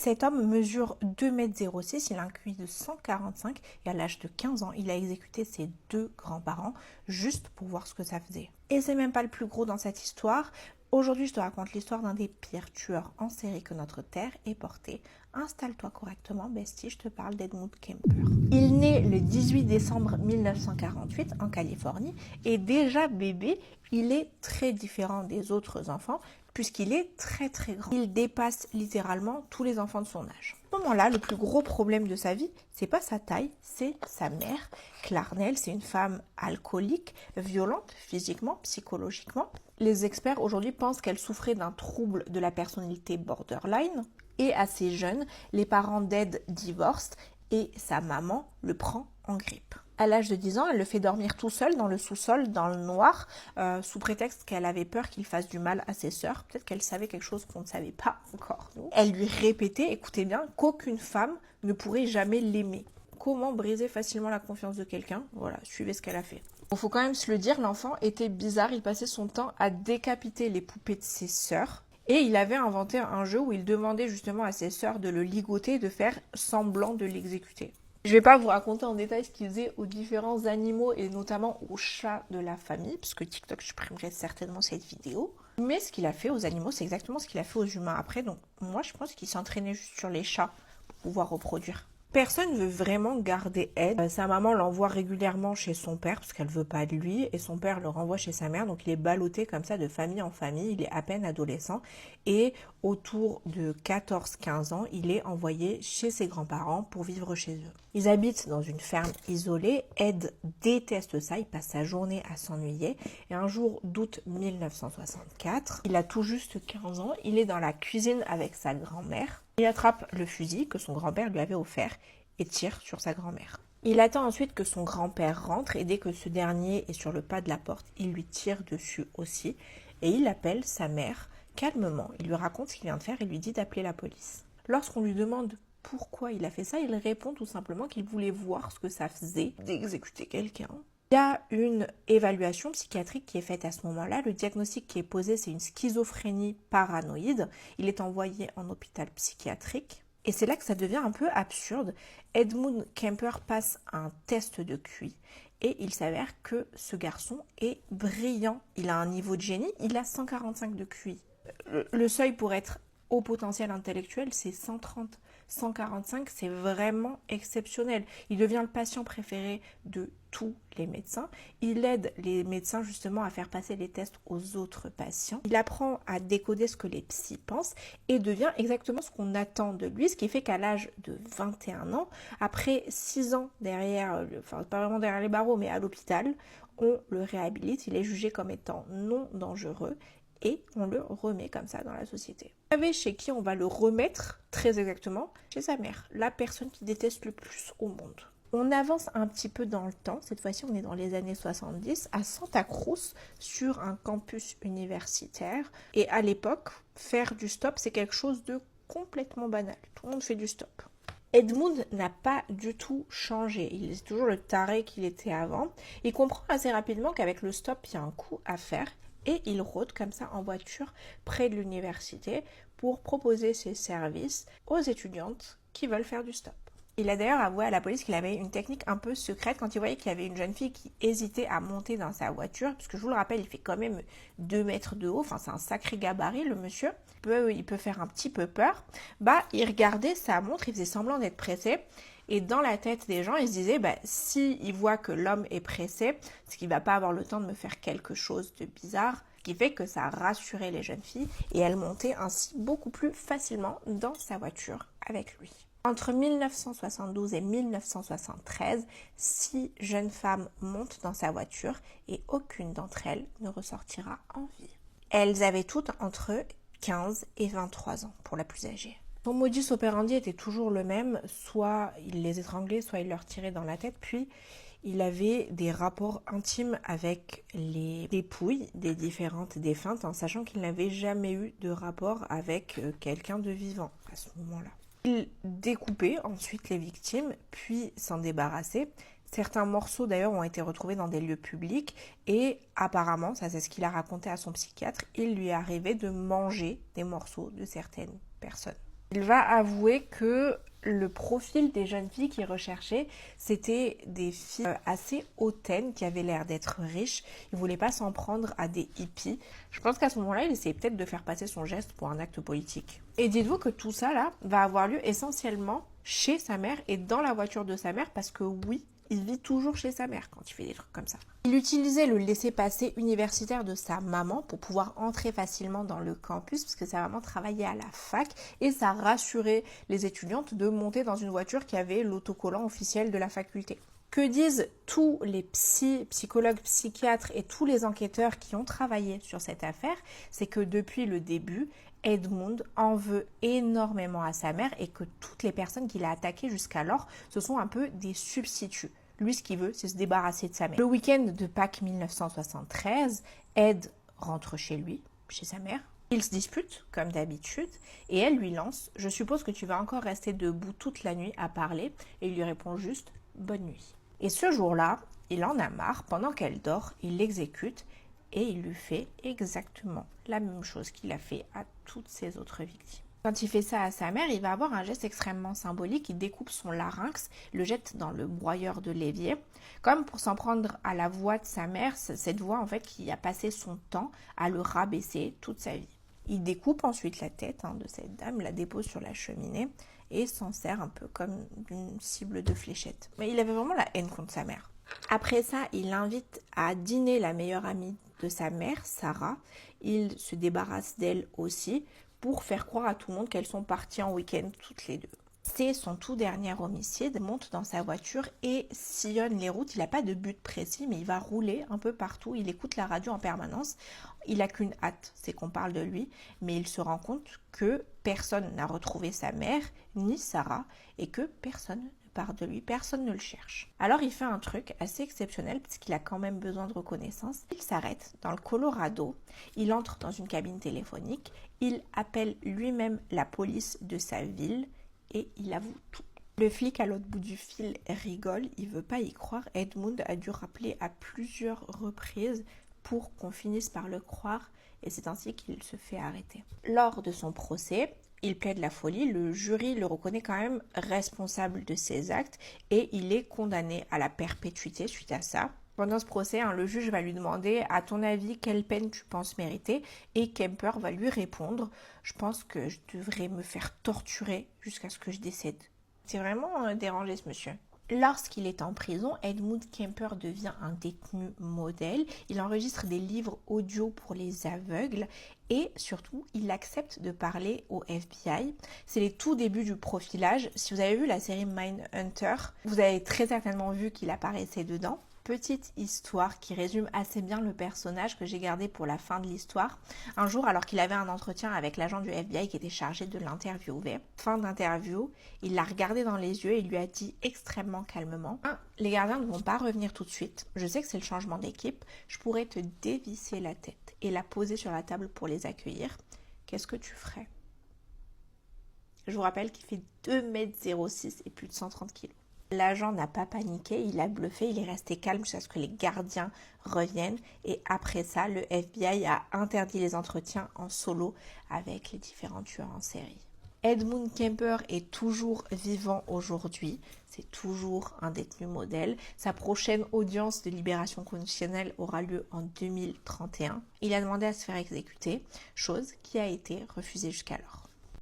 Cet homme mesure 2,06 m, il a un QI de 145 et à l'âge de 15 ans, il a exécuté ses 2 grands-parents juste pour voir ce que ça faisait. Et c'est même pas le plus gros dans cette histoire. Aujourd'hui, je te raconte l'histoire d'un des pires tueurs en série que notre terre ait porté. Installe-toi correctement, bestie, je te parle d'Edmund Kemper. Il naît le 18 décembre 1948 en Californie et déjà bébé, il est très différent des autres enfants puisqu'il est très très grand. Il dépasse littéralement tous les enfants de son âge. À ce moment-là, le plus gros problème de sa vie, c'est pas sa taille, c'est sa mère. Clarnell, c'est une femme alcoolique, violente physiquement, psychologiquement. Les experts aujourd'hui pensent qu'elle souffrait d'un trouble de la personnalité borderline. Et assez jeune, les parents d'Ed divorcent et sa maman le prend en grippe. À l'âge de 10 ans, elle le fait dormir tout seul dans le sous-sol, dans le noir, sous prétexte qu'elle avait peur qu'il fasse du mal à ses sœurs. Peut-être qu'elle savait quelque chose qu'on ne savait pas encore. Elle lui répétait, écoutez bien, qu'aucune femme ne pourrait jamais l'aimer. Comment briser facilement la confiance de quelqu'un? Voilà, suivez ce qu'elle a fait. Il faut quand même se le dire, l'enfant était bizarre, il passait son temps à décapiter les poupées de ses sœurs. Et il avait inventé un jeu où il demandait justement à ses sœurs de le ligoter et de faire semblant de l'exécuter. Je ne vais pas vous raconter en détail ce qu'il faisait aux différents animaux et notamment aux chats de la famille, parce que TikTok supprimerait certainement cette vidéo. Mais ce qu'il a fait aux animaux, c'est exactement ce qu'il a fait aux humains après. Donc moi, je pense qu'il s'entraînait juste sur les chats pour pouvoir reproduire. Personne ne veut vraiment garder Ed. Sa maman l'envoie régulièrement chez son père parce qu'elle veut pas de lui et son père le renvoie chez sa mère. Donc il est ballotté comme ça de famille en famille. Il est à peine adolescent et autour de 14-15 ans, il est envoyé chez ses grands-parents pour vivre chez eux. Ils habitent dans une ferme isolée. Ed déteste ça. Il passe sa journée à s'ennuyer. Et un jour d'août 1964, il a tout juste 15 ans. Il est dans la cuisine avec sa grand-mère. Il attrape le fusil que son grand-père lui avait offert et tire sur sa grand-mère. Il attend ensuite que son grand-père rentre et dès que ce dernier est sur le pas de la porte, il lui tire dessus aussi et il appelle sa mère calmement. Il lui raconte ce qu'il vient de faire et lui dit d'appeler la police. Lorsqu'on lui demande pourquoi il a fait ça, il répond tout simplement qu'il voulait voir ce que ça faisait d'exécuter quelqu'un. Il y a une évaluation psychiatrique qui est faite à ce moment-là. Le diagnostic qui est posé, c'est une schizophrénie paranoïde. Il est envoyé en hôpital psychiatrique. Et c'est là que ça devient un peu absurde. Edmund Kemper passe un test de QI et il s'avère que ce garçon est brillant. Il a un niveau de génie, il a 145 de QI. Le seuil pour être haut potentiel intellectuel, c'est 130. 145, c'est vraiment exceptionnel. Il devient le patient préféré de tous les médecins. Il aide les médecins justement à faire passer les tests aux autres patients. Il apprend à décoder ce que les psys pensent et devient exactement ce qu'on attend de lui, ce qui fait qu'à l'âge de 21 ans, après 6 ans derrière, enfin pas vraiment derrière les barreaux, mais à l'hôpital, on le réhabilite. Il est jugé comme étant non dangereux et on le remet comme ça dans la société. Vous savez chez qui on va le remettre très exactement? Chez sa mère, la personne qui déteste le plus au monde. On avance un petit peu dans le temps, cette fois-ci on est dans les années 70, à Santa Cruz, sur un campus universitaire. Et à l'époque, faire du stop, c'est quelque chose de complètement banal. Tout le monde fait du stop. Edmund n'a pas du tout changé. Il est toujours le taré qu'il était avant. Il comprend assez rapidement qu'avec le stop, il y a un coup à faire. Et il rôde comme ça en voiture près de l'université pour proposer ses services aux étudiantes qui veulent faire du stop. Il a d'ailleurs avoué à la police qu'il avait une technique un peu secrète quand il voyait qu'il y avait une jeune fille qui hésitait à monter dans sa voiture, puisque je vous le rappelle, il fait quand même 2 mètres de haut, enfin c'est un sacré gabarit le monsieur, il peut faire un petit peu peur. Il regardait sa montre, il faisait semblant d'être pressé. Et dans la tête des gens, ils se disaient, s'il voit que l'homme est pressé, c'est qu'il ne va pas avoir le temps de me faire quelque chose de bizarre, ce qui fait que ça rassurait les jeunes filles et elles montaient ainsi beaucoup plus facilement dans sa voiture avec lui. Entre 1972 et 1973, 6 jeunes femmes montent dans sa voiture et aucune d'entre elles ne ressortira en vie. Elles avaient toutes entre 15 et 23 ans pour la plus âgée. Son modus operandi était toujours le même, soit il les étranglait, soit il leur tirait dans la tête, puis il avait des rapports intimes avec les dépouilles des différentes défuntes, en sachant qu'il n'avait jamais eu de rapport avec quelqu'un de vivant à ce moment-là. Il découpait ensuite les victimes, puis s'en débarrassait. Certains morceaux d'ailleurs ont été retrouvés dans des lieux publics et apparemment, ça c'est ce qu'il a raconté à son psychiatre, il lui arrivait de manger des morceaux de certaines personnes. Il va avouer que le profil des jeunes filles qu'il recherchait, c'était des filles assez hautaines qui avaient l'air d'être riches. Il voulait pas s'en prendre à des hippies. Je pense qu'à ce moment-là, il essayait peut-être de faire passer son geste pour un acte politique. Et dites-vous que tout ça là va avoir lieu essentiellement chez sa mère et dans la voiture de sa mère parce que oui, il vit toujours chez sa mère quand il fait des trucs comme ça. Il utilisait le laissez-passer universitaire de sa maman pour pouvoir entrer facilement dans le campus parce que sa maman travaillait à la fac et ça rassurait les étudiantes de monter dans une voiture qui avait l'autocollant officiel de la faculté. Que disent tous les psychologues, psychiatres et tous les enquêteurs qui ont travaillé sur cette affaire, c'est que depuis le début, Edmund en veut énormément à sa mère et que toutes les personnes qu'il a attaquées jusqu'alors, ce sont un peu des substituts. Lui, ce qu'il veut, c'est se débarrasser de sa mère. Le week-end de Pâques 1973, Ed rentre chez lui, chez sa mère. Ils se disputent, comme d'habitude, et elle lui lance « Je suppose que tu vas encore rester debout toute la nuit à parler » et il lui répond juste « Bonne nuit ». Et ce jour-là, il en a marre, pendant qu'elle dort, il l'exécute et il lui fait exactement la même chose qu'il a fait à toutes ses autres victimes. Quand il fait ça à sa mère, il va avoir un geste extrêmement symbolique. Il découpe son larynx, le jette dans le broyeur de l'évier, comme pour s'en prendre à la voix de sa mère, cette voix en fait qui a passé son temps à le rabaisser toute sa vie. Il découpe ensuite la tête de cette dame, la dépose sur la cheminée et s'en sert un peu comme d'une cible de fléchette. Mais il avait vraiment la haine contre sa mère. Après ça, il invite à dîner la meilleure amie de sa mère, Sarah. Il se débarrasse d'elle aussi pour faire croire à tout le monde qu'elles sont parties en week-end toutes les deux. C'est son tout dernier homicide. Il monte dans sa voiture et sillonne les routes. Il n'a pas de but précis, mais il va rouler un peu partout. Il écoute la radio en permanence. Il n'a qu'une hâte, c'est qu'on parle de lui. Mais il se rend compte que personne n'a retrouvé sa mère, ni Sarah, et que personne ne parle de lui, personne ne le cherche. Alors il fait un truc assez exceptionnel parce qu'il a quand même besoin de reconnaissance. Il s'arrête dans le Colorado, il entre dans une cabine téléphonique, il appelle lui-même la police de sa ville et il avoue tout. Le flic à l'autre bout du fil rigole, il veut pas y croire. Edmund a dû rappeler à plusieurs reprises pour qu'on finisse par le croire et c'est ainsi qu'il se fait arrêter. Lors de son procès, il plaide la folie, le jury le reconnaît quand même responsable de ses actes et il est condamné à la perpétuité suite à ça. Pendant ce procès, le juge va lui demander « À ton avis, quelle peine tu penses mériter ?» Et Kemper va lui répondre « Je pense que je devrais me faire torturer jusqu'à ce que je décède. » C'est vraiment dérangé ce monsieur. Lorsqu'il est en prison, Edmund Kemper devient un détenu modèle. Il enregistre des livres audio pour les aveugles et surtout, il accepte de parler au FBI. C'est les tout débuts du profilage. Si vous avez vu la série Mindhunter, vous avez très certainement vu qu'il apparaissait dedans. Petite histoire qui résume assez bien le personnage que j'ai gardé pour la fin de l'histoire. Un jour, alors qu'il avait un entretien avec l'agent du FBI qui était chargé de l'interviewer, fin d'interview, il l'a regardé dans les yeux et lui a dit extrêmement calmement « Les gardiens ne vont pas revenir tout de suite. Je sais que c'est le changement d'équipe. Je pourrais te dévisser la tête et la poser sur la table pour les accueillir. Qu'est-ce que tu ferais ?» Je vous rappelle qu'il fait 2,06 m et plus de 130 kg. L'agent n'a pas paniqué, il a bluffé, il est resté calme jusqu'à ce que les gardiens reviennent et après ça, le FBI a interdit les entretiens en solo avec les différents tueurs en série. Edmund Kemper est toujours vivant aujourd'hui, c'est toujours un détenu modèle. Sa prochaine audience de libération conditionnelle aura lieu en 2031. Il a demandé à se faire exécuter, chose qui a été refusée jusqu'alors.